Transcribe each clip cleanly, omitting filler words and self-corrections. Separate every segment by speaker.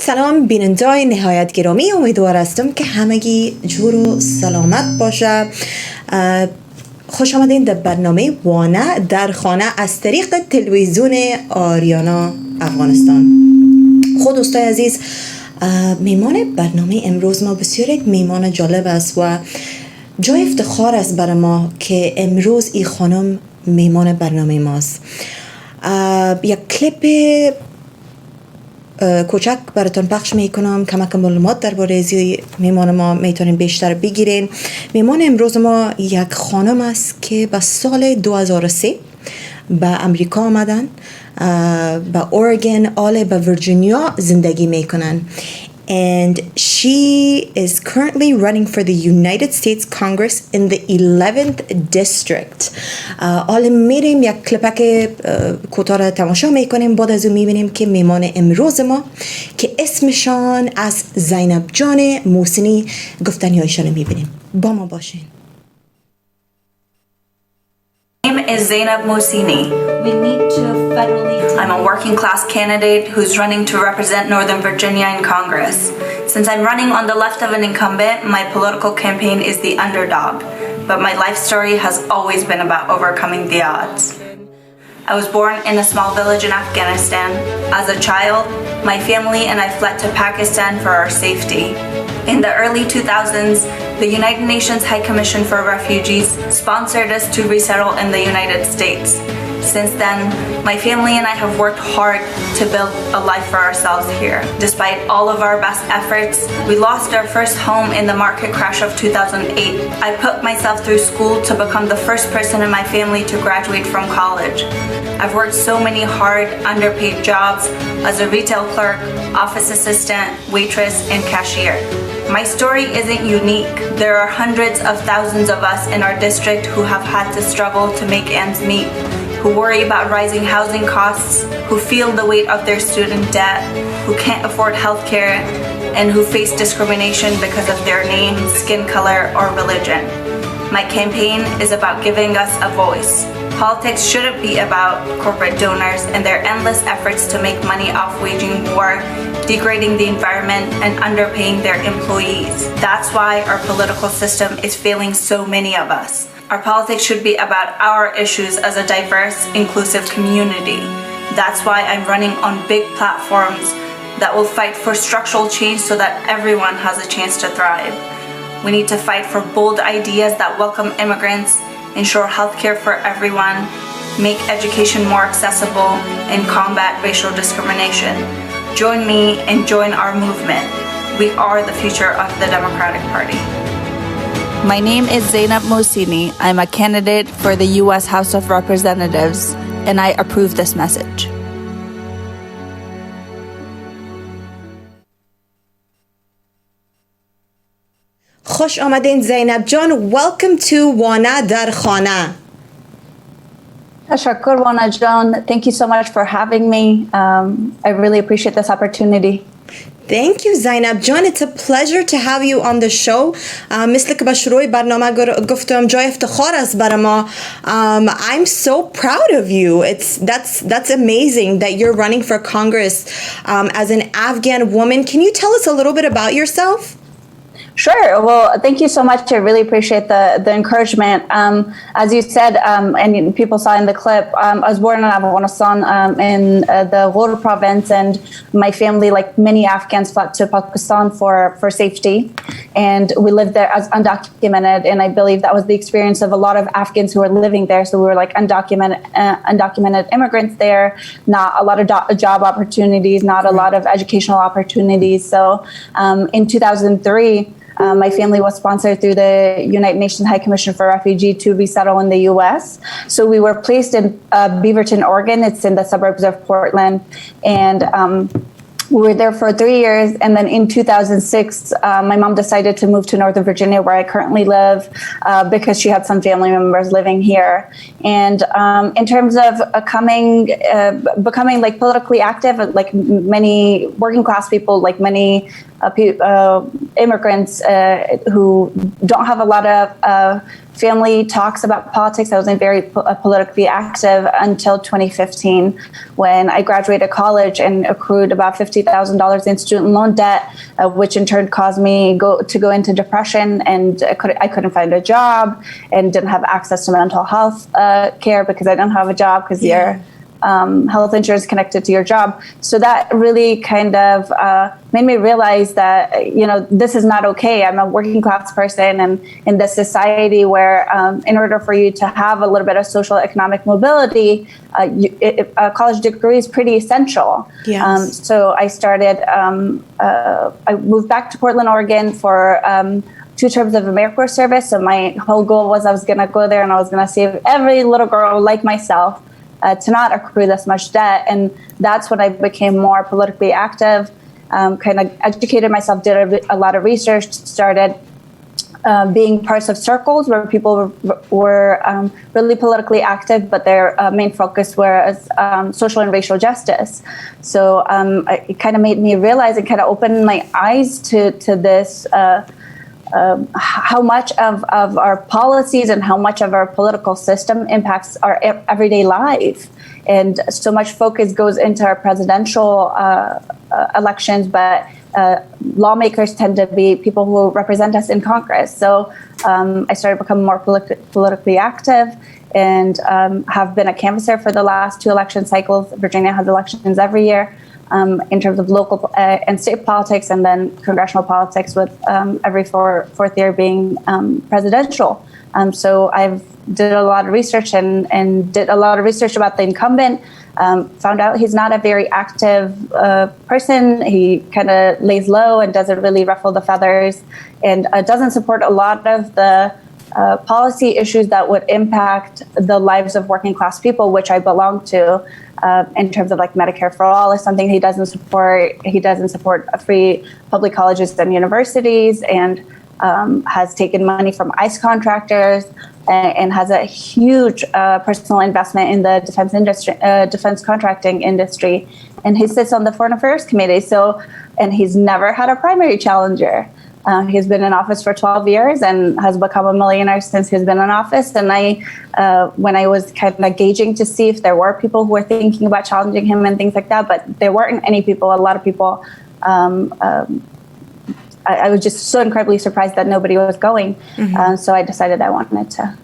Speaker 1: سلام بینندای نهایت گرامی، امیدوار هستم که همگی جور و سلامت باشه. خوش آمدین در برنامه وانا در خانه از طریق تلویزیون آریانا افغانستان. خود دوستای عزیز، میمان برنامه امروز ما بسیار یک میمان جالب است و جای افتخار است برای ما که امروز این خانم میمان برنامه ماست. یک کلیپ کوچک براتون پخش میکنم، کمک معلومات درباره از میمان ما میتونین بیشتر بگیرین. میمان امروز ما یک خانم است که به سال 2003 به امریکا آمدن، به اورگن، آله به ویرجینیا زندگی میکنن. And she is currently running for the United States Congress in the 11th district. حالا میریم یک کلیپک کوتاه را تماشا میکنیم، بعد از اون میبینیم که میمان امروز ما که اسمشان از زینب جان موسینی گفتنیایشان میبینیم. با ما باشین.
Speaker 2: My name is Zainab Mohsini.
Speaker 3: We need to federally...
Speaker 2: I'm a working class candidate who's running to represent Northern Virginia in Congress. Since I'm running on the left of an incumbent, my political campaign is the underdog. But my life story has always been about overcoming the odds. I was born in a small village in Afghanistan. As a child, my family and I fled to Pakistan for our safety. In the early 2000s, the United Nations High Commission for Refugees sponsored us to resettle in the United States. Since then, my family and I have worked hard to build a life for ourselves here. Despite all of our best efforts, we lost our first home in the market crash of 2008. I put myself through school to become the first person in my family to graduate from college. I've worked so many hard, underpaid jobs as a retail clerk, office assistant, waitress, and cashier. My story isn't unique. There are hundreds of thousands of us in our district who have had to struggle to make ends meet, who worry about rising housing costs, who feel the weight of their student debt, who can't afford healthcare, and who face discrimination because of their name, skin color, or religion. My campaign is about giving us a voice. Politics shouldn't be about corporate donors and their endless efforts to make money off waging war, degrading the environment, and underpaying their employees. That's why our political system is failing so many of us. Our politics should be about our issues as a diverse, inclusive community. That's why I'm running on big platforms that will fight for structural change so that everyone has a chance to thrive. We need to fight for bold ideas that welcome immigrants, ensure healthcare for everyone, make education more accessible, and combat racial discrimination. Join me and join our movement. We are the future of the Democratic Party. My name is Zainab Mohsini. I'm a candidate for the U.S. House of Representatives, and I approve this message.
Speaker 1: خوش آمدین زینب جان. Welcome to وانا در خانه.
Speaker 2: Tashakkur, Wana John. Thank you so much for having me. I really appreciate this opportunity.
Speaker 1: Thank you Zainab John. It's a pleasure to have you on the show. مثل که به شروع برنامه گفتم جای افتخار است برای ما. I'm so proud of you. That's amazing that you're running for Congress as an Afghan woman. Can you tell us a little bit about yourself?
Speaker 2: Sure. Well, thank you so much. I really appreciate the encouragement. As you said, and people saw in the clip, I was born in Afghanistan in the Ghor province, and my family, like many Afghans, fled to Pakistan for safety. And we lived there as undocumented, and I believe that was the experience of a lot of Afghans who were living there. So we were like undocumented immigrants there, not a lot of job opportunities, not a lot of educational opportunities. So in 2003, my family was sponsored through the United Nations High Commission for Refugees to resettle in the U.S. So we were placed in Beaverton, Oregon. It's in the suburbs of Portland. And we were there for 3 years. And then in 2006, my mom decided to move to Northern Virginia, where I currently live, because she had some family members living here. And in terms of becoming like politically active, like many working class people, like many immigrants who don't have a lot of family talks about politics. I wasn't very politically active until 2015, when I graduated college and accrued about $50 $60,000 in student loan debt, which in turn caused me to go into depression, and I couldn't find a job and didn't have access to mental health care because I didn't have a job because your health insurance connected to your job. So that really kind of made me realize that, this is not okay. I'm a working class person, and in this society where in order for you to have a little bit of social economic mobility, a college degree is pretty essential.
Speaker 1: Yes.
Speaker 2: So I started, I moved back to Portland, Oregon for 2 terms of AmeriCorps service. So my whole goal was I was going to go there and I was going to save every little girl like myself to not accrue this much debt. And that's when I became more politically active, kind of educated myself, did a lot of research, started being parts of circles where people were really politically active, but their main focus was social and racial justice. So it kind of made me realize and kind of opened my eyes to this how much of our policies and how much of our political system impacts our everyday life. And so much focus goes into our presidential elections, but lawmakers tend to be people who represent us in Congress. So I started becoming more politically active and have been a canvasser for the last 2 election cycles. Virginia has elections every year. In terms of local and state politics, and then congressional politics, with every fourth year being presidential. So I've did a lot of research and did a lot of research about the incumbent. Found out he's not a very active person. He kind of lays low and doesn't really ruffle the feathers, and doesn't support a lot of the policy issues that would impact the lives of working class people, which I belong to. In terms of like Medicare for all is something he doesn't support. He doesn't support free public colleges and universities, and has taken money from ICE contractors, and has a huge personal investment in the defense industry, defense contracting industry. And he sits on the Foreign Affairs Committee. And he's never had a primary challenger. He's been in office for 12 years and has become a millionaire since he's been in office. And when I was kind of gauging to see if there were people who were thinking about challenging him and things like that, but there weren't any people. A lot of people. I was just so incredibly surprised that nobody was going. Mm-hmm. So I decided I wanted to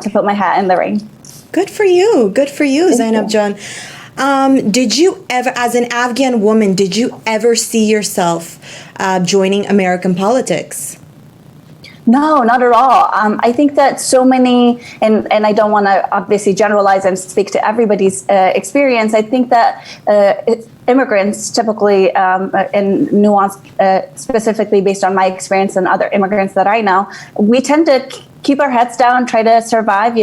Speaker 2: put my hat in the ring.
Speaker 1: Good for you. Good for you, Zainab John. Did you ever, as an Afghan woman, did you ever see yourself joining American politics?
Speaker 2: No, not at all. I think that so many, and I don't want to obviously generalize and speak to everybody's experience. I think that immigrants typically, and nuance specifically based on my experience and other immigrants that I know, we tend to keep our heads down, try to survive.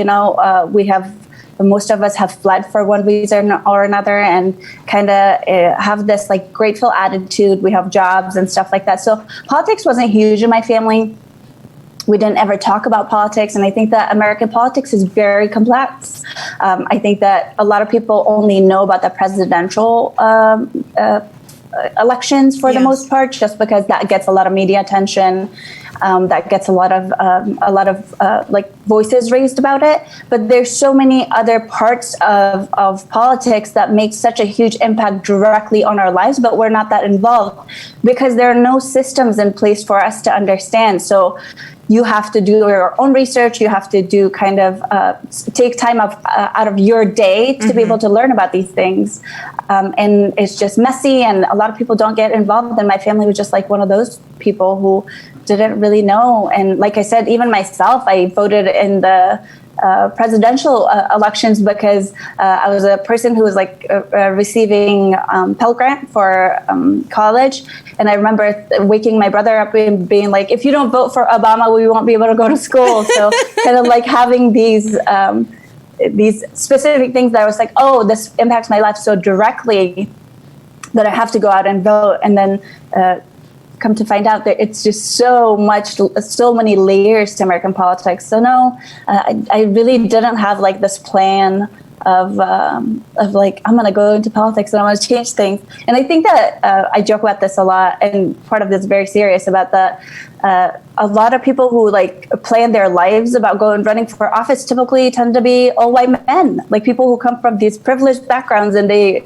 Speaker 2: Most of us have fled for one reason or another, and kind of have this like grateful attitude. We have jobs and stuff like that. So politics wasn't huge in my family. We didn't ever talk about politics, and I think that American politics is very complex. I think that a lot of people only know about the presidential elections for the most part, just because that gets a lot of media attention. That gets a lot of like voices raised about it. But there's so many other parts of politics that make such a huge impact directly on our lives, but we're not that involved because there are no systems in place for us to understand. So you have to do your own research. You have to do kind of take time out of your day to be able to learn about these things. And it's just messy, and a lot of people don't get involved. And my family was just like one of those people who didn't really know. And like I said, even myself, I voted in the presidential elections because I was a person who was like receiving Pell Grant for college. And I remember waking my brother up and being like, if you don't vote for Obama, we won't be able to go to school. So kind of like having these specific things that I was like, oh, this impacts my life so directly that I have to go out and vote. And then come to find out that it's just so many layers to American politics. So no, I really didn't have like this plan of like, I'm going to go into politics and I'm going to change things. And I think that I joke about this a lot, and part of this is very serious about that. A lot of people who like plan their lives about running for office typically tend to be all white men, like people who come from these privileged backgrounds, and they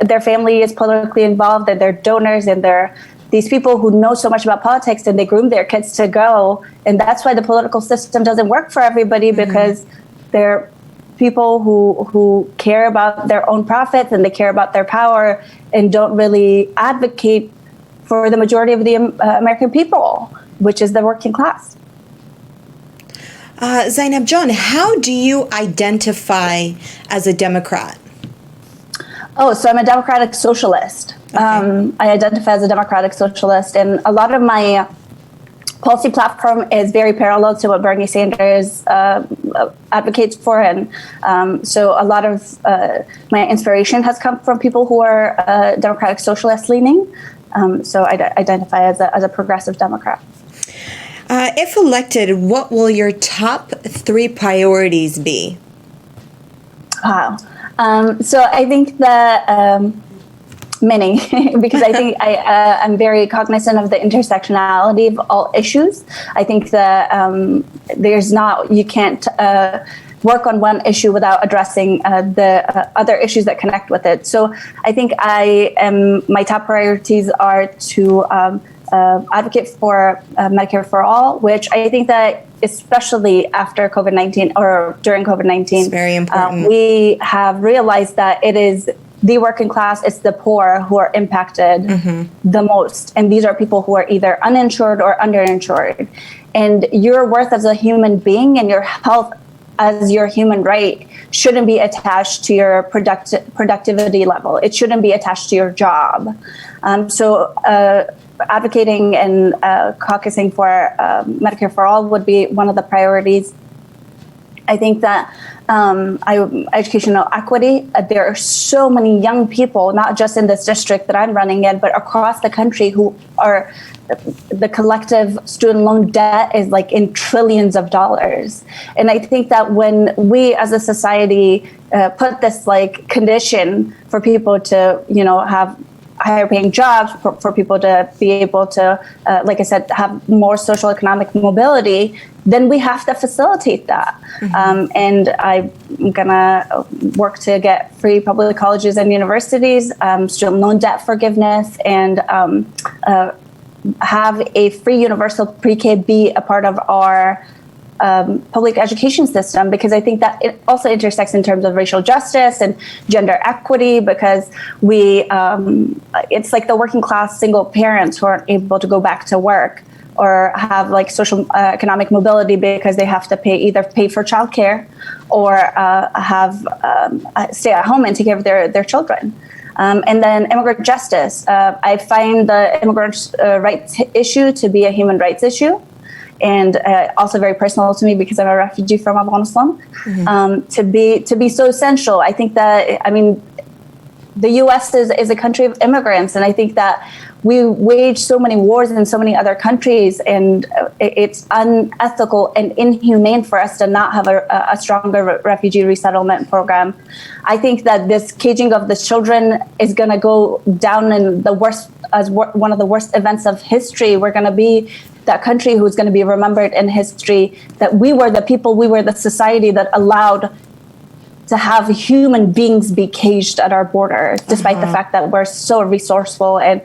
Speaker 4: their family is politically involved, and they're donors, and they're these people who know so much about politics, and they groom their kids to go. And that's why the political system doesn't work for everybody, because they're people who care about their own profits, and they care about their power, and don't really advocate for the majority of the American people, which is the working class.
Speaker 1: Zainab John, how do you identify as a Democrat?
Speaker 4: Oh, so I'm a democratic socialist. Okay. I identify as a democratic socialist, and a lot of my policy platform is very parallel to what Bernie Sanders advocates for. And so a lot of my inspiration has come from people who are democratic socialist leaning. So I identify as a progressive Democrat.
Speaker 1: If elected, what will your top 3 priorities be?
Speaker 4: Wow. So I think that many, because I think I'm very cognizant of the intersectionality of all issues. I think that you can't work on one issue without addressing the other issues that connect with it. So I think my top priorities are to advocate for Medicare for all, which I think that especially after COVID-19 or during COVID-19,
Speaker 1: it's very important.
Speaker 4: We have realized that it is the working class, it's the poor who are impacted the most. And these are people who are either uninsured or underinsured. And your worth as a human being and your health as your human right shouldn't be attached to your productivity level. It shouldn't be attached to your job. So advocating and caucusing for Medicare for all would be one of the priorities. I think that educational equity, there are so many young people, not just in this district that I'm running in, but across the country who are, the collective student loan debt is like in trillions of dollars. And I think that when we as a society put this like condition for people to, have higher paying jobs, for people to be able to, like I said, have more social economic mobility, then we have to facilitate that. And I'm gonna work to get free public colleges and universities, student loan debt forgiveness, and have a free universal pre-K be a part of our public education system, because I think that it also intersects in terms of racial justice and gender equity, because it's like the working class single parents who aren't able to go back to work or have like social economic mobility because they have to either pay for childcare or stay at home and take care of their children. And then immigrant justice. I find the immigrant rights issue to be a human rights issue, and also very personal to me because I'm a refugee from Afghanistan. To be so essential. I think that, the U.S. is a country of immigrants, and I think that we wage so many wars in so many other countries, and it's unethical and inhumane for us to not have a stronger refugee resettlement program. I think that this caging of the children is going to go down in as one of the worst events of history. We're going to be that country who's going to be remembered in history, that we were the people, we were the society that allowed to have human beings be caged at our border, despite the fact that we're so resourceful and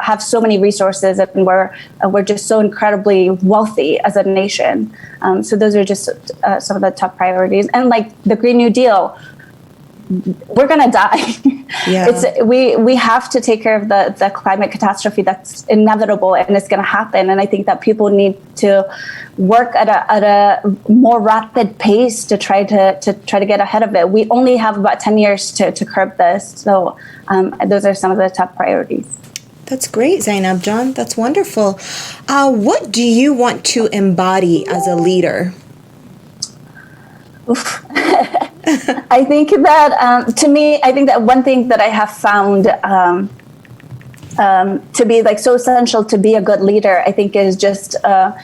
Speaker 4: have so many resources, and we're just so incredibly wealthy as a nation. So those are just some of the top priorities. And like the Green New Deal, we're gonna die. Yeah. We have to take care of the climate catastrophe that's inevitable, and it's gonna happen. And I think that people need to work at a more rapid pace to try to get ahead of it. We only have about 10 years to curb this. So those are some of the top priorities.
Speaker 1: That's great, Zainab John. That's wonderful. What do you want to embody as a leader?
Speaker 4: Oof. I think that to me, I think that one thing that I have found to be like so essential to be a good leader, I think, is just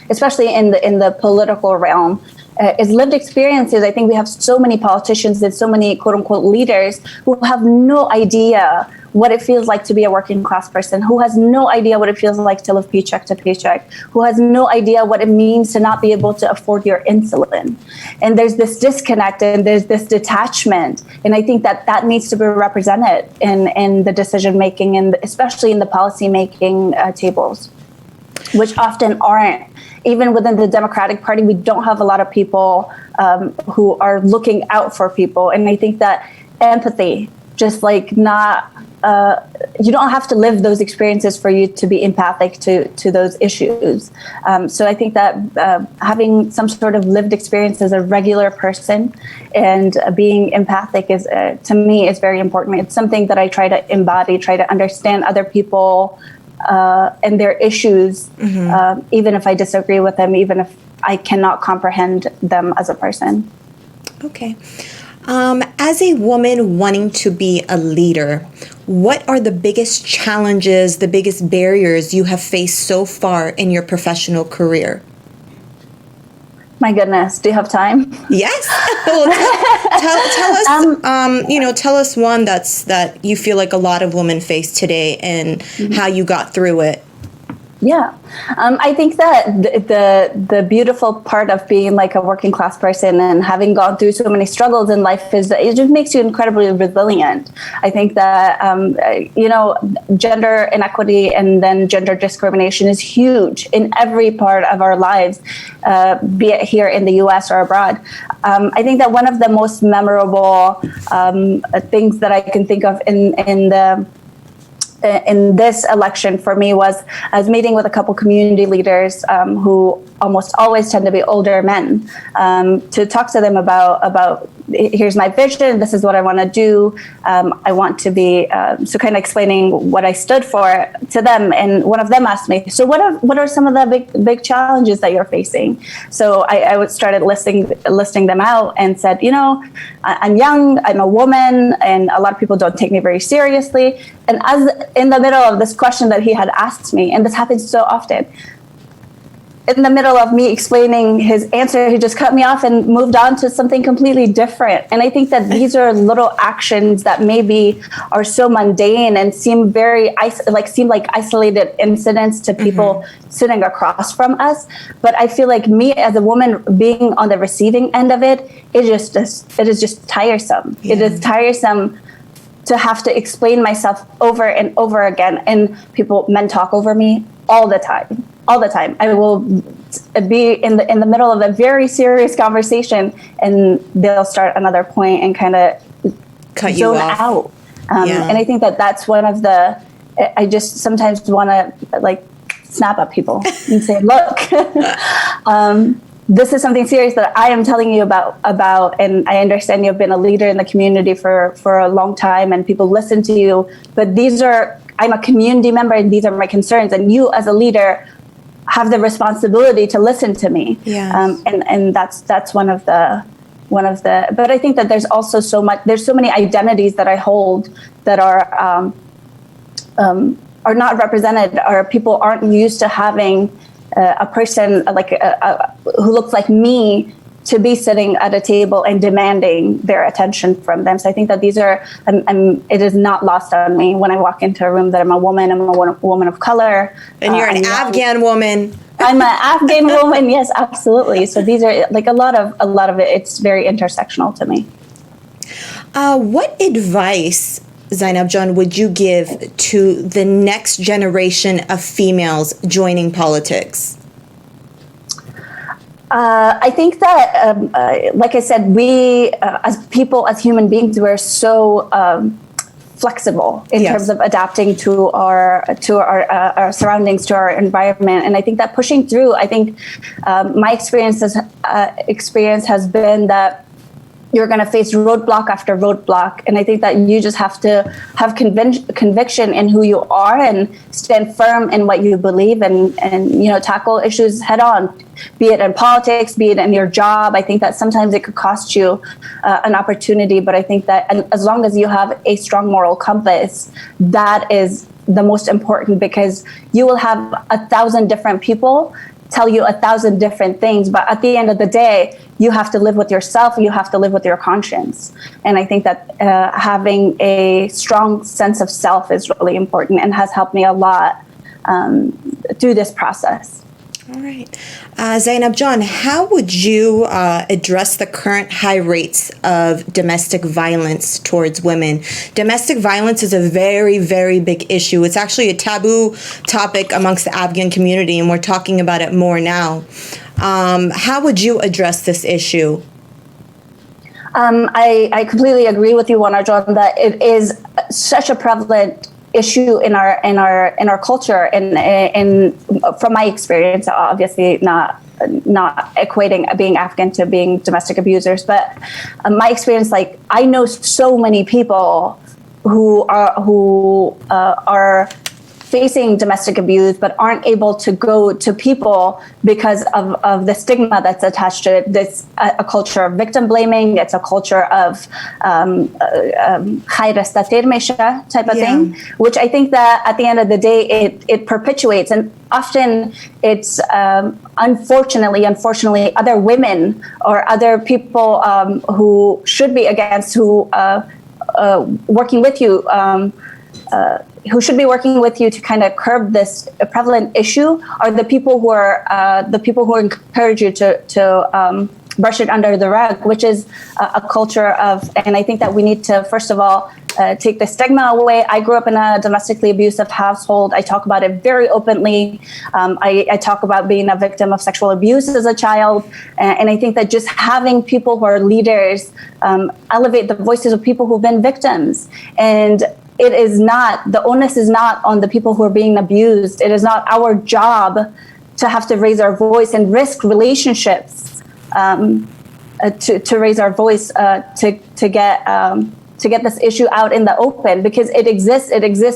Speaker 4: especially in the political realm, is lived experiences. I think we have so many politicians and so many quote unquote leaders who have no idea what it feels like to be a working class person, who has no idea what it feels like to live paycheck to paycheck, who has no idea what it means to not be able to afford your insulin. And there's this disconnect and there's this detachment. And I think that that needs to be represented in the decision making, and especially in the policy making tables, which often aren't. Even within the Democratic Party, we don't have a lot of people who are looking out for people. And I think that empathy, just like not, you don't have to live those experiences for you to be empathic to those issues. So I think that having some sort of lived experience as a regular person and being empathic is, to me, is very important. It's something that I try to embody, try to understand other people and their issues, even if I disagree with them, even if I cannot comprehend them as a person.
Speaker 1: Okay. As a woman wanting to be a leader, what are the biggest challenges, the biggest barriers you have faced so far in your professional career?
Speaker 4: My goodness, do you have time?
Speaker 1: Yes. Well, tell us, tell us one that you feel like a lot of women face today and how you got through it.
Speaker 4: Yeah, I think that the beautiful part of being like a working class person and having gone through so many struggles in life is that it just makes you incredibly resilient. I think that, gender inequity and then gender discrimination is huge in every part of our lives, be it here in the US or abroad. I think that one of the most memorable things that I can think of in this election for me was I was meeting with a couple community leaders who almost always tend to be older men, to talk to them about here's my vision, this is what I want to do. I want to be, so kind of explaining what I stood for to them. And one of them asked me, so what are some of the big challenges that you're facing? So I started listing them out and said, I'm young, I'm a woman, and a lot of people don't take me very seriously. And as in the middle of this question that he had asked me, and this happens so often, in the middle of me explaining his answer, he just cut me off and moved on to something completely different. And I think that these are little actions that maybe are so mundane and seem like isolated incidents to people sitting across from us. But I feel like me as a woman being on the receiving end of it, it is just tiresome. Yeah. It is tiresome to have to explain myself over and over again. And men talk over me all the time. I will be in the middle of a very serious conversation and they'll start another point and kind of
Speaker 1: cut you off.
Speaker 4: Out. And I think that that's one of I just sometimes want to snap at people and say, look, this is something serious that I am telling you about, and I understand you've been a leader in the community for a long time and people listen to you, but I'm a community member and these are my concerns, and you as a leader have the responsibility to listen to me.
Speaker 1: Yes.
Speaker 4: And that's one of the, but I think that there's also there's so many identities that I hold that are not represented, or people aren't used to having a person who looks like me to be sitting at a table and demanding their attention from them. So I think that these are, it is not lost on me when I walk into a room that I'm a woman of color.
Speaker 1: And you're an Afghan woman.
Speaker 4: I'm an Afghan woman, yes, absolutely. So these are a lot of it, it's very intersectional to me.
Speaker 1: What advice, Zainab John, would you give to the next generation of females joining politics?
Speaker 4: I think that, like I said, we as people, as human beings, we're so flexible in terms of adapting to our surroundings, to our environment. And I think that pushing through, I think my experience has been that you're going to face roadblock after roadblock. And I think that you just have to have conviction in who you are and stand firm in what you believe and tackle issues head on, be it in politics, be it in your job. I think that sometimes it could cost you an opportunity. But I think that as long as you have a strong moral compass, that is the most important, because you will have 1,000 different people tell you 1,000 different things, but at the end of the day, you have to live with yourself, you have to live with your conscience. And I think that having a strong sense of self is really important and has helped me a lot through this process.
Speaker 1: All right. Zainab John, how would you address the current high rates of domestic violence towards women? Domestic violence is a very, very big issue. It's actually a taboo topic amongst the Afghan community, and we're talking about it more now. How would you address this issue?
Speaker 4: I completely agree with you, Wana John, that it is such a prevalent issue in our culture, and from my experience, obviously not equating being Afghan to being domestic abusers, but my experience, like, I know so many people who are facing domestic abuse but aren't able to go to people because of the stigma that's attached to it. This a culture of victim blaming. It's a culture of type of thing, which I think that at the end of the day it perpetuates, and often it's unfortunately other women or other people who should be against working with you. Who should be working with you to kind of curb this prevalent issue are the people who encourage you to brush it under the rug, which is a culture of, and I think that we need to, first of all, take the stigma away. I grew up in a domestically abusive household. I talk about it very openly. I talk about being a victim of sexual abuse as a child. And I think that just having people who are leaders elevate the voices of people who've been victims. And it is not, the onus is not on the people who are being abused. It is not our job to have to raise our voice and risk relationships to raise our voice to get this issue out in the open, because it exists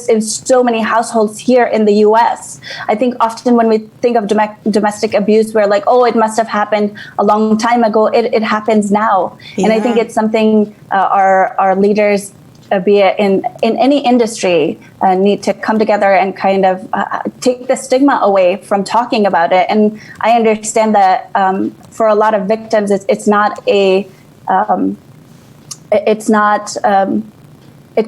Speaker 4: in so many households here in the US. I think often when we think of domestic abuse, we're like, oh, it must have happened a long time ago. It happens now. Yeah. And I think it's something our leaders, be it in any industry, need to come together and kind of take the stigma away from talking about it. And I understand that for a lot of victims, it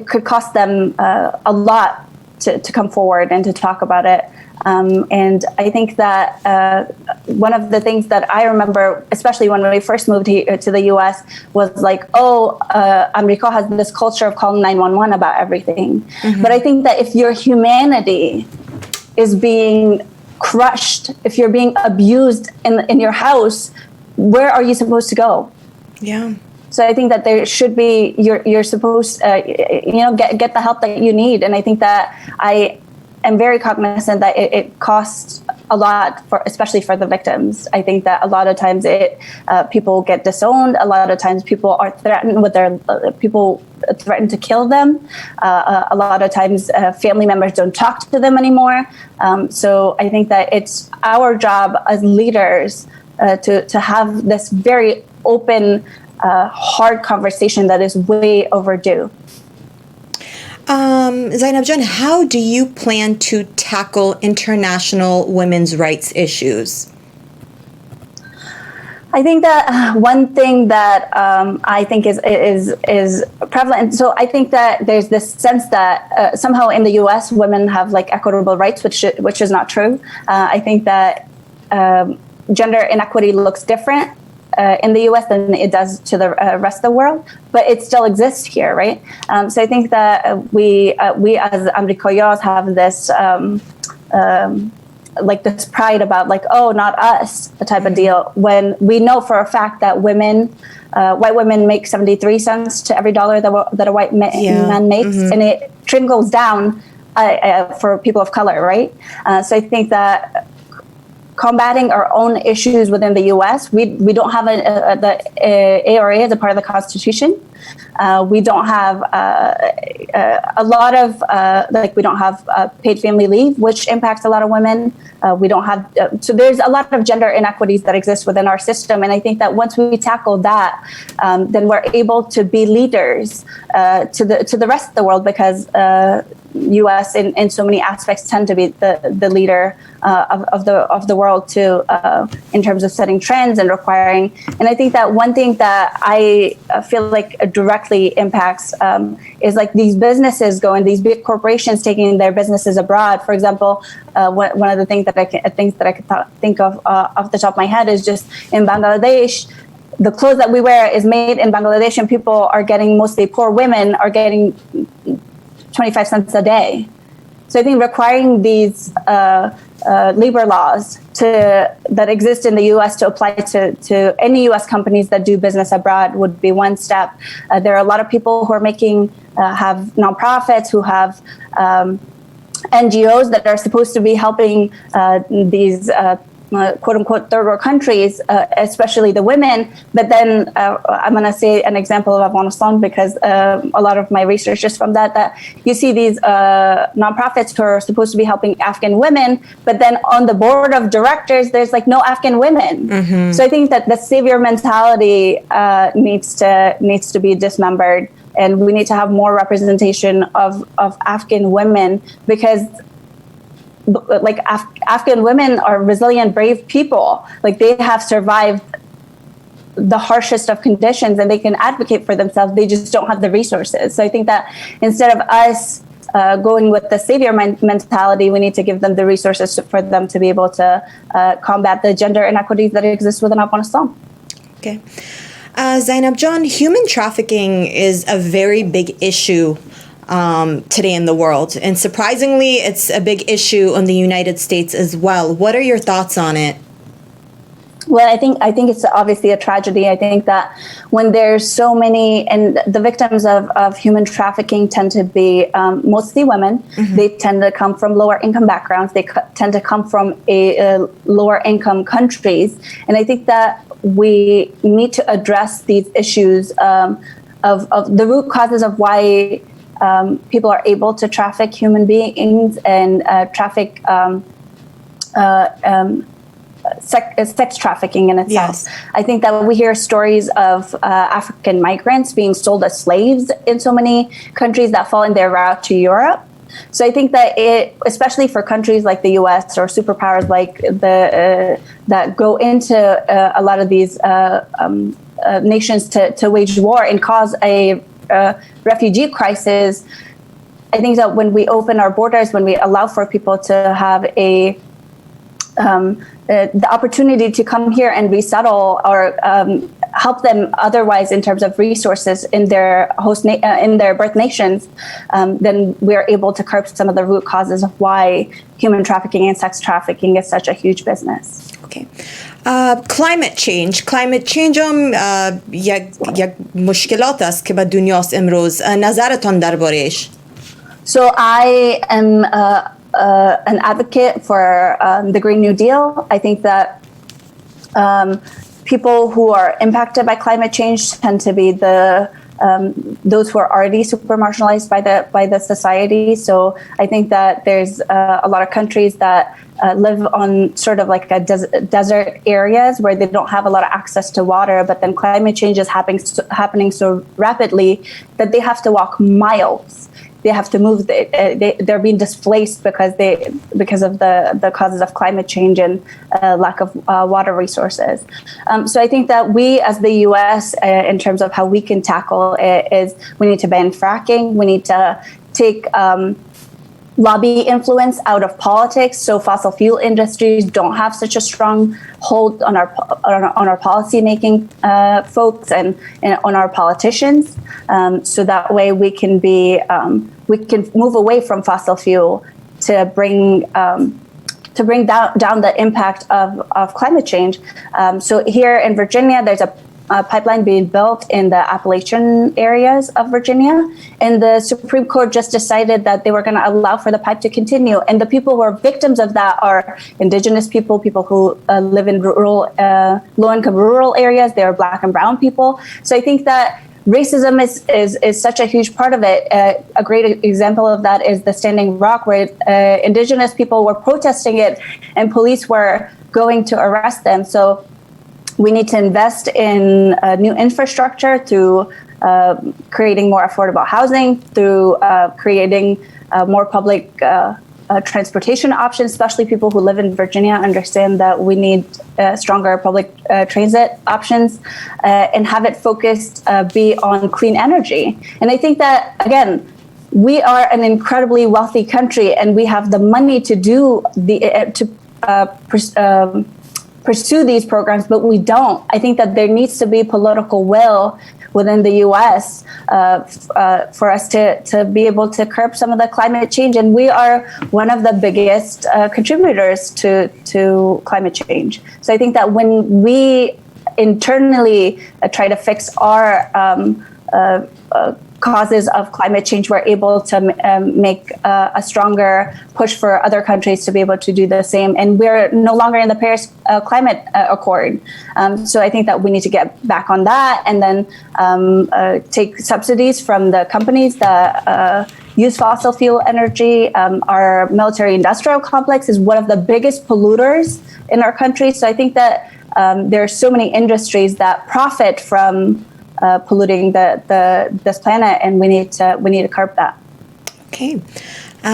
Speaker 4: could cost them a lot to come forward and to talk about it. And I think that one of the things that I remember, especially when we first moved here to the US, was like, America has this culture of calling 911 about everything. Mm-hmm. But I think that if your humanity is being crushed, if you're being abused in your house, where are you supposed to go?
Speaker 1: Yeah.
Speaker 4: So I think that there should be, you're supposed, get the help that you need. And I think that I'm very cognizant that it costs a lot, especially for the victims. I think that a lot of times people get disowned. A lot of times people are threatened with people threaten to kill them. A lot of times family members don't talk to them anymore. So I think that it's our job as leaders to have this very open, hard conversation that is way overdue.
Speaker 1: Zainab John, how do you plan to tackle international women's rights issues?
Speaker 4: I think that one thing that I think is prevalent. So I think that there's this sense that somehow in the U.S. women have like equitable rights, which is not true. I think that gender inequity looks different in the U.S. than it does to the rest of the world, but it still exists here, right? So I think that we as Americanos have this this pride about like, oh, not us, the type of deal, when we know for a fact that white women make 73 cents to every dollar that a white man makes, and it trickles down for people of color, right? So I think that combating our own issues within the U.S. We don't have the ARA as a part of the Constitution. We don't have a lot of we don't have paid family leave, which impacts a lot of women. We don't have so there's a lot of gender inequities that exist within our system, and I think that once we tackle that, then we're able to be leaders to the rest of the world, because U.S. in so many aspects tend to be the leader of the world too, in terms of setting trends and requiring. And I think that one thing that I feel like directly impacts is like these businesses going, these big corporations taking their businesses abroad. For example, one of the things that I could think of off the top of my head is just in Bangladesh. The clothes that we wear is made in Bangladesh, and people are getting, mostly poor women, are getting 25 cents a day. So I think requiring these labor laws that exist in the U.S. to apply to any U.S. companies that do business abroad would be one step. There are a lot of people who are have nonprofits, who have NGOs that are supposed to be helping these quote unquote third world countries, especially the women. But then I'm going to say an example of Afghanistan, because a lot of my research is from that you see these nonprofits who are supposed to be helping Afghan women, but then on the board of directors, there's like no Afghan women. Mm-hmm. So I think that the savior mentality needs to be dismembered, and we need to have more representation of Afghan women, because like Afghan women are resilient, brave people. Like they have survived the harshest of conditions, and they can advocate for themselves. They just don't have the resources. So I think that instead of us going with the savior mentality, we need to give them the resources for them to be able to combat the gender inequities that exist within Afghanistan.
Speaker 1: Okay. Zainab John, human trafficking is a very big issue today in the world. And surprisingly, it's a big issue in the United States as well. What are your thoughts on it?
Speaker 4: Well, I think it's obviously a tragedy. I think that when there's so many, and the victims of human trafficking tend to be mostly women. Mm-hmm. They tend to come from lower income backgrounds. They tend to come from lower income countries. And I think that we need to address these issues of the root causes of why people are able to traffic human beings and traffic sex trafficking in itself. Yes. I think that we hear stories of African migrants being sold as slaves in so many countries that fall in their route to Europe. So I think that especially for countries like the U.S. or superpowers like that go into a lot of these nations to wage war and cause a refugee crisis, I think that when we open our borders, when we allow for people to have the opportunity to come here and resettle or help them otherwise in terms of resources in their in their birth nations, then we are able to curb some of the root causes of why human trafficking and sex trafficking is such a huge business.
Speaker 1: Okay. Climate change یک مشکلات است که به دنیاست امروز. نظرتان درباره‌اش؟
Speaker 4: So I am an advocate for the Green New Deal. I think that people who are impacted by climate change tend to be those who are already super marginalized by the society. So I think that there's a lot of countries that live on sort of like a desert areas where they don't have a lot of access to water, but then climate change is happening so rapidly that they have to walk miles. They have to move. They're being displaced because of the causes of climate change and lack of water resources. So I think that we, as the U.S., in terms of how we can tackle it, is we need to ban fracking. We need to take lobby influence out of politics, so fossil fuel industries don't have such a strong hold on our policy making folks and on our politicians. So that way we can move away from fossil fuel to bring down the impact of climate change. So here in Virginia, there's a pipeline being built in the Appalachian areas of Virginia, and the Supreme Court just decided that they were going to allow for the pipe to continue. And the people who are victims of that are indigenous people who live in rural, low-income rural areas. They are Black and brown people. So I think that racism is such a huge part of it. A great example of that is the Standing Rock, where indigenous people were protesting it, and police were going to arrest them. So we need to invest in new infrastructure through creating more affordable housing, through creating more public transportation options, especially people who live in Virginia understand that we need stronger public transit options, and have it focused be on clean energy. And I think that, again, we are an incredibly wealthy country, and we have the money to do pursue these programs, but we don't. I think that there needs to be political will within the U.S. For us to be able to curb some of the climate change, and we are one of the biggest contributors to climate change. So I think that when we internally try to fix our causes of climate change, we're able to make a stronger push for other countries to be able to do the same. And we're no longer in the Paris Climate Accord. So I think that we need to get back on that, and then take subsidies from the companies that use fossil fuel energy. Our military industrial complex is one of the biggest polluters in our country. So I think that there are so many industries that profit from polluting this planet, and we need to curb that.
Speaker 1: Okay.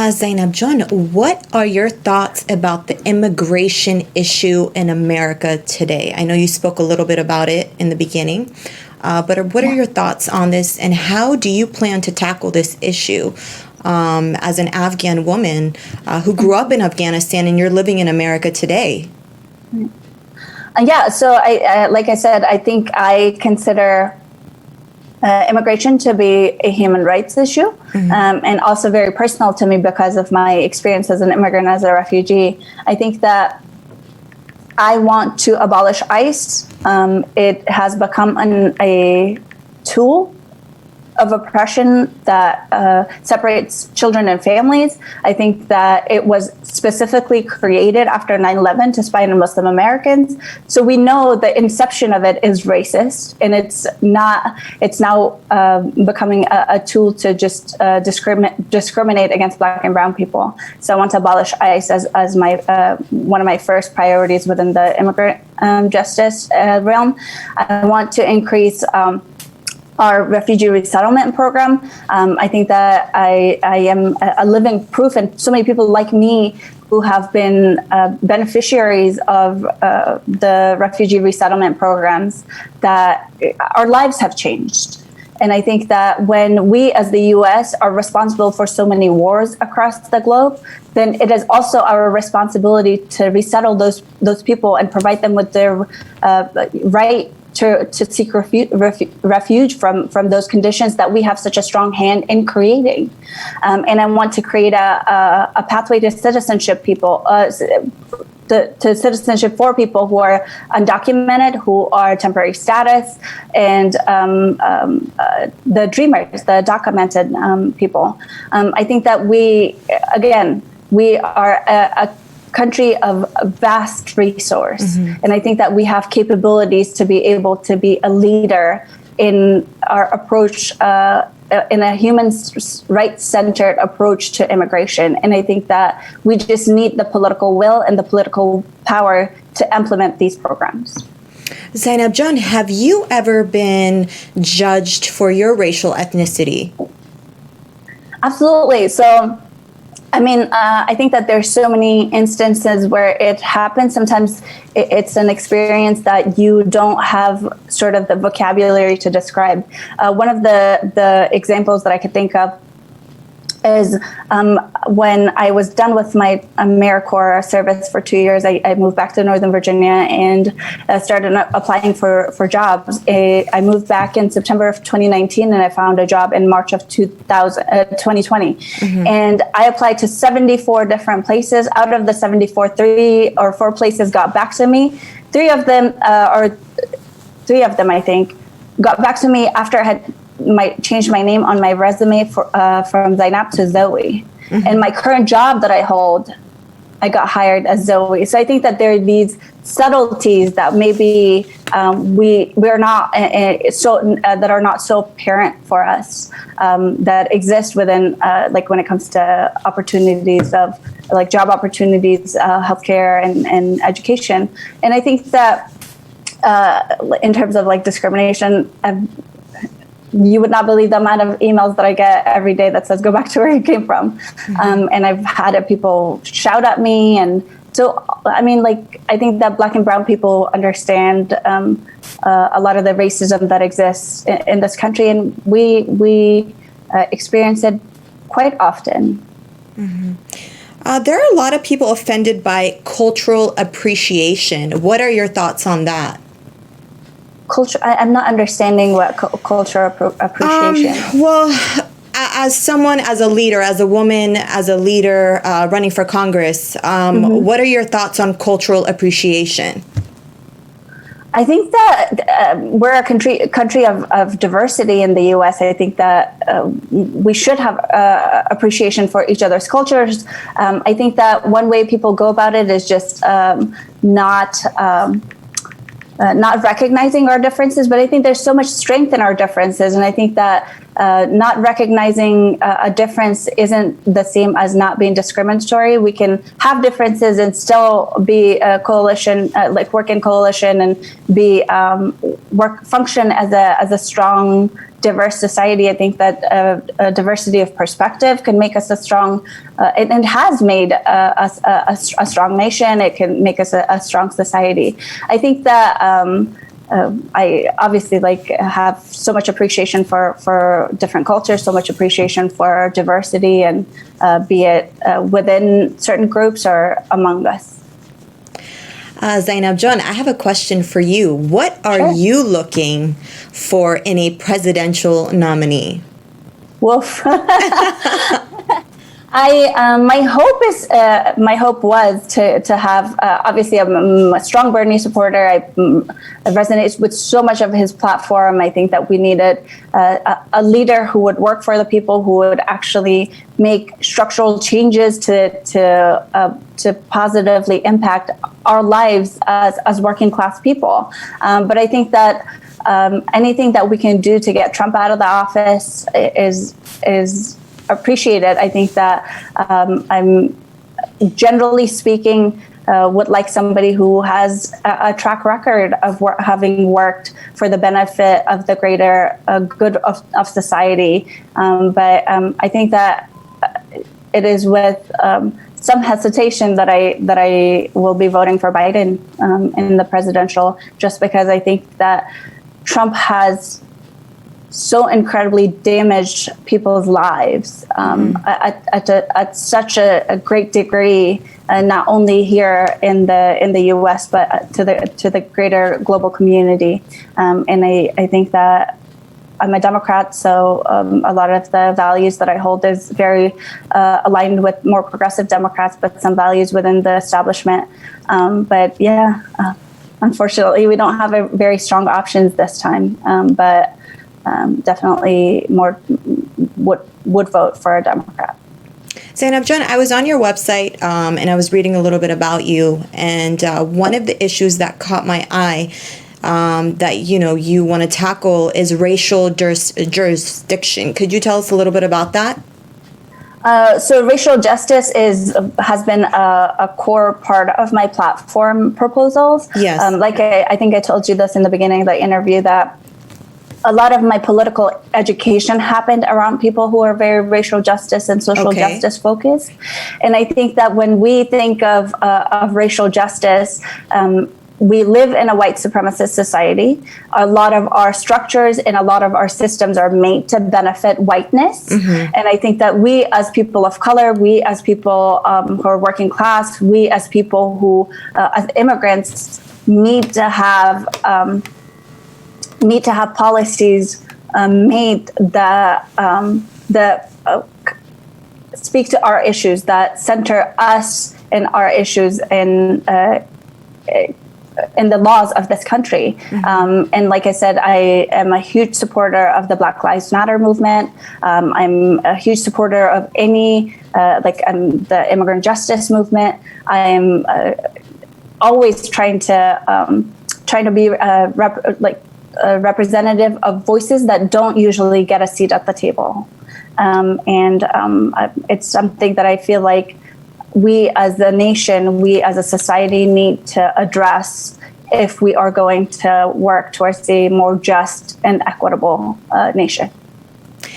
Speaker 1: Zainab John, what are your thoughts about the immigration issue in America today? I know you spoke a little bit about it in the beginning, but what are your thoughts on this, and how do you plan to tackle this issue as an Afghan woman who grew up in Afghanistan and you're living in America today?
Speaker 4: So I like I said, I think I consider immigration to be a human rights issue, and also very personal to me because of my experience as an immigrant, as a refugee. I think that I want to abolish ICE. It has become a tool of oppression that separates children and families. I think that it was specifically created after 9/11 to spy on Muslim Americans. So we know the inception of it is racist, and it's now becoming a tool to just discriminate against Black and brown people. So I want to abolish ICE as my one of my first priorities within the immigrant justice realm. I want to increase our refugee resettlement program. I think that I am a living proof, and so many people like me who have been beneficiaries of the refugee resettlement programs, that our lives have changed. And I think that when we as the U.S. are responsible for so many wars across the globe, then it is also our responsibility to resettle those people and provide them with their right to seek refuge from those conditions that we have such a strong hand in creating. And I want to create a pathway to citizenship to citizenship for people who are undocumented, who are temporary status, and the dreamers, the documented people. I think that we are a country of vast resource. And I think that we have capabilities to be able to be a leader in our approach, in a human rights-centered approach to immigration. And I think that we just need the political will and the political power to implement these programs.
Speaker 1: Zainab John, have you ever been judged for your racial ethnicity?
Speaker 4: Absolutely. So, I think that there's so many instances where it happens. Sometimes it's an experience that you don't have sort of the vocabulary to describe. One of the examples that I could think of is when I was done with my AmeriCorps service for 2 years, I moved back to Northern Virginia and started applying for jobs. I moved back in September of 2019, and I found a job in March of 2020. And I applied to 74 different places. Out of the 74, 3 or 4 places got back to me. Three of them, I think, got back to me after I had changed my name on my resume from Zainab to Zoe. And my current job that I hold, I got hired as Zoe. So I think that there are these subtleties that maybe we're not that are not so apparent for us, that exist within like when it comes to opportunities of like job opportunities, healthcare and education. And I think that in terms of like discrimination, you would not believe the amount of emails that I get every day that says, go back to where you came from. And I've had people shout at me. And so, I mean, like, I think that Black and brown people understand a lot of the racism that exists in this country. And we experience it quite often.
Speaker 1: There are a lot of people offended by cultural appreciation. What are your thoughts on that?
Speaker 4: Culture. I'm not understanding what cultural appreciation.
Speaker 1: Well, as someone, as a leader, as a woman, as a leader running for Congress, what are your thoughts on cultural appreciation?
Speaker 4: I think that we're a country of diversity in the U.S. I think that we should have appreciation for each other's cultures. I think that one way people go about it is just not recognizing our differences, but I think there's so much strength in our differences. And I think that not recognizing a difference isn't the same as not being discriminatory. We can have differences and still be a coalition, like work in coalition and be function as a strong, diverse society. I think that a diversity of perspective can make us a strong, and has made us a strong nation. It can make us a strong society. I think that I obviously have so much appreciation for different cultures, so much appreciation for diversity, and be it within certain groups or among us.
Speaker 1: Zainab John, I have a question for you. What are you looking for in a presidential nominee?
Speaker 4: Woof. My hope was to have obviously I'm a strong Bernie supporter. I resonate with so much of his platform. I think that we needed a leader who would work for the people, who would actually make structural changes to positively impact our lives as working class people. But I think that anything that we can do to get Trump out of the office is appreciated. I think that I'm generally speaking would like somebody who has a track record of having worked for the benefit of the greater good of society. But I think that it is with some hesitation that I will be voting for Biden in the presidential, just because I think that Trump has so incredibly damaged people's lives at such a great degree, not only here in the U.S. but to the greater global community. And I think that I'm a Democrat, so a lot of the values that I hold is very aligned with more progressive Democrats, but some values within the establishment. But yeah, unfortunately, we don't have a very strong options this time. But definitely more would vote for a Democrat.
Speaker 1: Zainab John, I was on your website and I was reading a little bit about you, and one of the issues that caught my eye that you want to tackle is racial jurisdiction. Could you tell us a little bit about that?
Speaker 4: So racial justice has been a core part of my platform proposals.
Speaker 1: Yes.
Speaker 4: Like I think I told you this in the beginning of the interview, that a lot of my political education happened around people who are very racial justice and social justice focused. And I think that when we think of racial justice, we live in a white supremacist society. A lot of our structures and a lot of our systems are made to benefit whiteness. And I think that we as people of color, we as people who are working class, we as people who, as immigrants, need to have policies made that speak to our issues, that center us and our issues in the laws of this country. And like I said, I am a huge supporter of the Black Lives Matter movement. I'm a huge supporter of any the immigrant justice movement. I am always trying to be representative of voices that don't usually get a seat at the table. It's something that I feel like we as a nation, we as a society need to address if we are going to work towards a more just and equitable nation.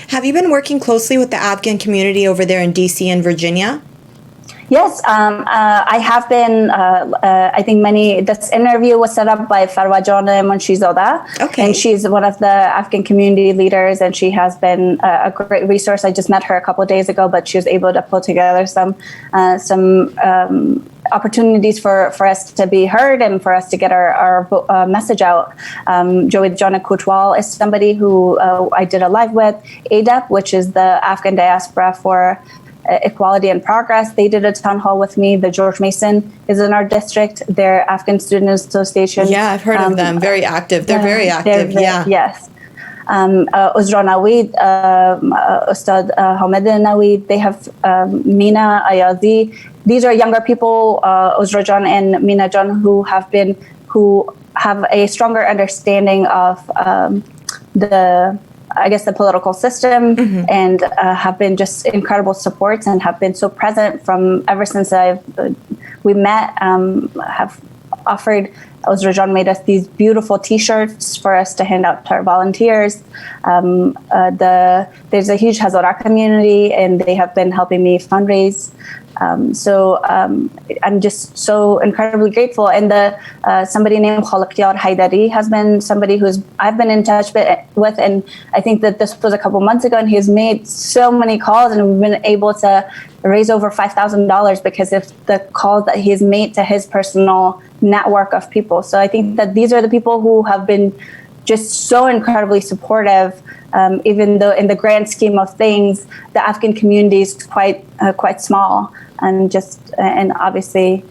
Speaker 1: Have you been working closely with the Afghan community over there in DC and Virginia?
Speaker 4: Yes, I have been. I think this interview was set up by Farwa Jana Munshizoda.
Speaker 1: Okay.
Speaker 4: And she's one of the Afghan community leaders, and she has been a great resource. I just met her a couple of days ago, but she was able to pull together some opportunities for us to be heard and for us to get our message out. Joey Jana Kutwal is somebody who I did a live with. ADEP, which is the Afghan Diaspora for Equality and Progress. They did a town hall with me. The George Mason is in our district. Their Afghan Student Association.
Speaker 1: Yeah, I've heard of them. Very active. They're very active.
Speaker 4: Yes. Uzra Naweed, Ustad Hamed Naweed. They have Mina Ayazi. These are younger people, Uzra Jan and Mina Jan, who have a stronger understanding of the political system, and have been just incredible supports and have been so present from ever since we met. Have offered. Uzrajan made us these beautiful T-shirts for us to hand out to our volunteers. There's a huge Hazara community, and they have been helping me fundraise. So I'm just so incredibly grateful. And somebody named Khalaqyar Haidari has been somebody I've been in touch with, and I think that this was a couple months ago, and he's made so many calls, and we've been able to raise over $5,000 because of the calls that he's made to his personal network of people. So I think that these are the people who have been just so incredibly supportive, even though in the grand scheme of things, the Afghan community is quite small. And obviously,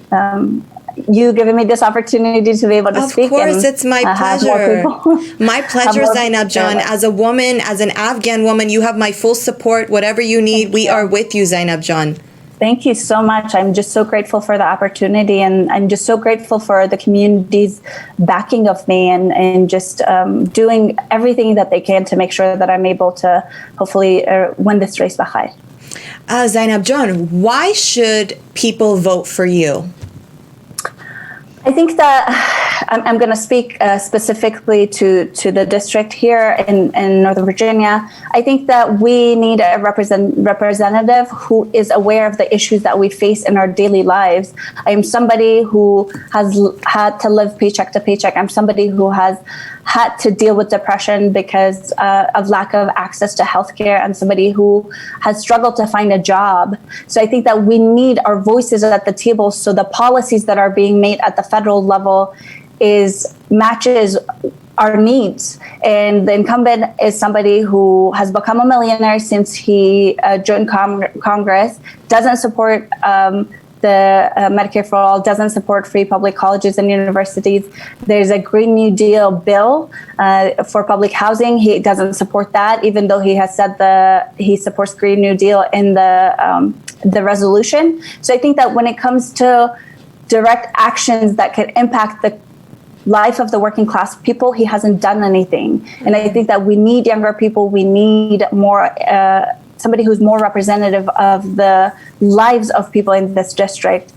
Speaker 4: you giving me this opportunity to be able to speak.
Speaker 1: Of course, it's my pleasure. My pleasure, Zainab Jan. As a woman, as an Afghan woman, you have my full support. Whatever you need, we are with you, Zainab Jan.
Speaker 4: Thank you so much. I'm just so grateful for the opportunity, and I'm just so grateful for the community's backing of me and just doing everything that they can to make sure that I'm able to hopefully win this race.
Speaker 1: Zainab Jan, why should people vote for you?
Speaker 4: I think that I'm going to speak specifically to the district here in Northern Virginia. I think that we need a representative who is aware of the issues that we face in our daily lives. I am somebody who has had to live paycheck to paycheck. I'm somebody who has had to deal with depression because of lack of access to healthcare. I'm somebody who has struggled to find a job. So I think that we need our voices at the table so the policies that are being made at the federal level matches our needs. And the incumbent is somebody who has become a millionaire since he joined Congress, doesn't support the Medicare for All, doesn't support free public colleges and universities. There's a Green New Deal bill for public housing. He doesn't support that, even though he has said he supports Green New Deal in the resolution. So I think that when it comes to direct actions that could impact the life of the working class people, he hasn't done anything. And I think that we need younger people. We need more somebody who's more representative of the lives of people in this district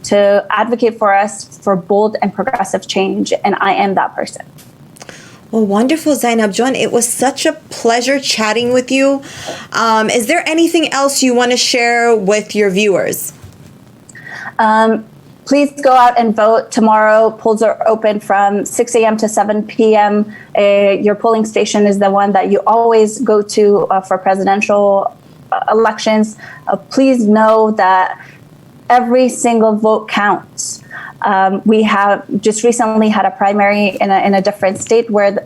Speaker 4: to advocate for us for bold and progressive change. And I am that person.
Speaker 1: Well, wonderful, Zainab Jan. It was such a pleasure chatting with you. Is there anything else you want to share with your viewers?
Speaker 4: Please go out and vote tomorrow. Polls are open from 6 a.m. to 7 p.m. Your polling station is the one that you always go to for presidential elections. Please know that every single vote counts. We have just recently had a primary in a different state where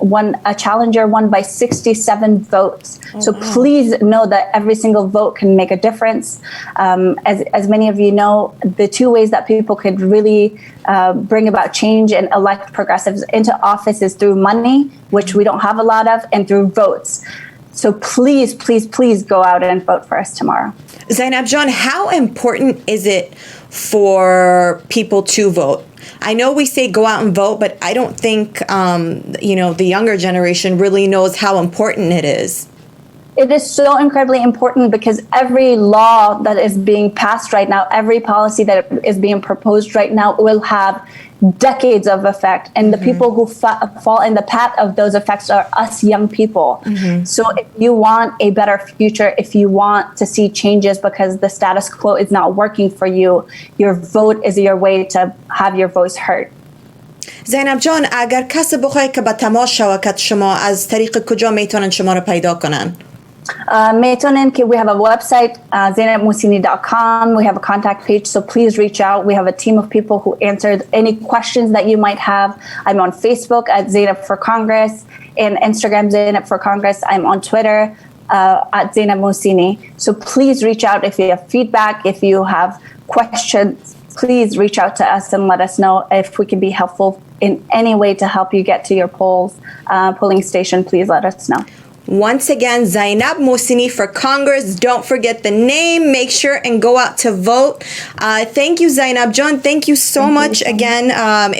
Speaker 4: a challenger won by 67 votes. So please know that every single vote can make a difference. As many of you know, the two ways that people could really bring about change and elect progressives into office is through money, which we don't have a lot of, and through votes. So please, please, please go out and vote for us tomorrow.
Speaker 1: Zainab Jan, how important is it for people to vote? I know we say go out and vote, but I don't think, the younger generation really knows how important it is.
Speaker 4: It is so incredibly important because every law that is being passed right now, every policy that is being proposed right now will have decades of effect. And the people who fall in the path of those effects are us young people. So if you want a better future, if you want to see changes because the status quo is not working for you, your vote is your way to have your voice heard.
Speaker 1: زینب جان، اگر کس بخواه که به تماس شوکت شما، از طریق کجا میتونن شما رو پیدا کنن؟
Speaker 4: میتونن که we have a website, zainabmusini.com. We have a contact page, so please reach out. We have a team of people who answered any questions that you might have. I'm on Facebook at Zainab for Congress and Instagram Zainab for Congress. I'm on Twitter at Zainab Musini. So please reach out if you have feedback, if you have questions. Please reach out to us and let us know if we can be helpful in any way to help you get to your polling station. Please let us know.
Speaker 1: Once again, Zainab Musini for Congress. Don't forget the name. Make sure and go out to vote. Thank you, Zainab John. Thank you so much again.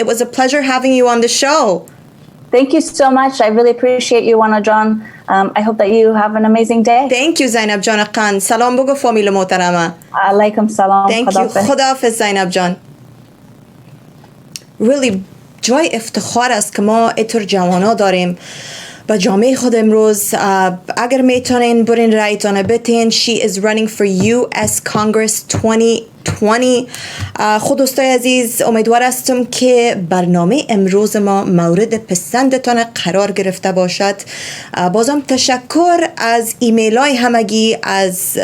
Speaker 1: It was a pleasure having you on the show.
Speaker 4: Thank you so much. I really appreciate you, Wana John. I hope that you have an amazing day.
Speaker 1: Thank you, Zainab John Khan. Salam بگو فامیل محترمه.
Speaker 4: Alaikum salam.
Speaker 1: Thank you. خداحافظ Zainab John. Really جای افتخار است که ما اینطور جوانا داریم با جامعه خود امروز. اگر میتونین برین رایتان بتین. She is running for US Congress 2020. خود دوستای عزیز، امیدوار هستم که برنامه امروز ما مورد پسندتان قرار گرفته باشد. بازم تشکر از ایمیل های همگی، از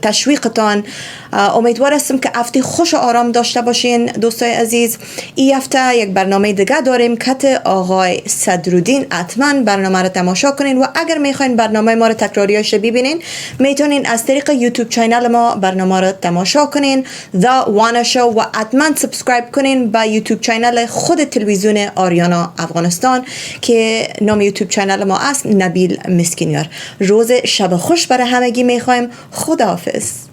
Speaker 1: تشویقتان. امیدوار هستم که هفته خوش و آرام داشته باشین دوستای عزیز. این هفته یک برنامه دیگه داریم که آقای صدرالدین. حتما برنامه رو تماشا کنین و اگر میخواین برنامه ما رو تکراریاش ببینین، میتونین از طریق یوتیوب چینل ما برنامه رو تماشا کنین، The Wana Show، و حتما سابسکرایب کنین به یوتیوب چینل خود تلویزیون آریانا افغانستان که نام یوتیوب چینل ما است نبیل مسکینیار. روز شب خوش برای همگی میخوایم. خداحافظ.